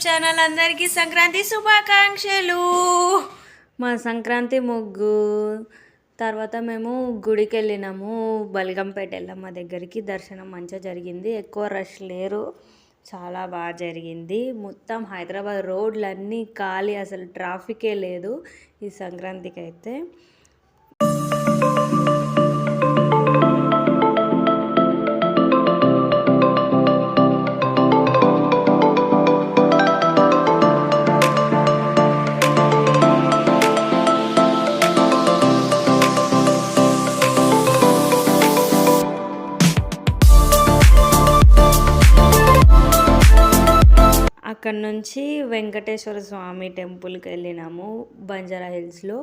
Channel అందరికీ సంక్రాంతి శుభాకాంక్షలు. మా సంక్రాంతి ముగ్గు తర్వాత మేము గుడికి వెళ్ళినాము. బల్గంపేట వెళ్ళాము. మా దగ్గరికి దర్శనం మంచిగా జరిగింది. ఎక్కువ రష్ లేరు. చాలా బాగా జరిగింది. మొత్తం హైదరాబాద్ రోడ్లన్నీ ఖాళీ, అసలు ట్రాఫికే లేదు ఈ సంక్రాంతికి అయితే. అక్కడ నుంచి వెంకటేశ్వర స్వామి టెంపుల్కి వెళ్ళినాము బంజారా హిల్స్లో.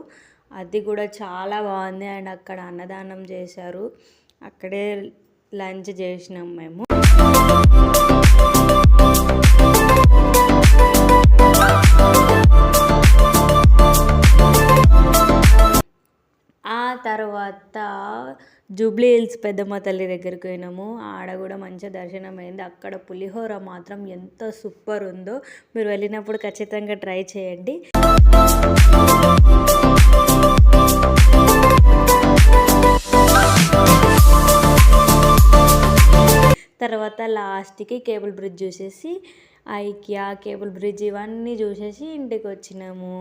అది కూడా చాలా బాగుంది. అండ్ అక్కడ అన్నదానం చేశారు. అక్కడే లంచ్ చేసినాం మేము. ఆ తర్వాత జూబ్లీ హిల్స్ పెద్దమ్మ తల్లి దగ్గరికి పోయినాము. ఆడ కూడా మంచిగా దర్శనం అయింది. అక్కడ పులిహోర మాత్రం ఎంత సూపర్ ఉందో, మీరు వెళ్ళినప్పుడు ఖచ్చితంగా ట్రై చేయండి. తర్వాత లాస్ట్కి కేబుల్ బ్రిడ్జ్ చూసేసి, ఐకియా కేబుల్ బ్రిడ్జ్ ఇవన్నీ చూసేసి ఇంటికి వచ్చినాము.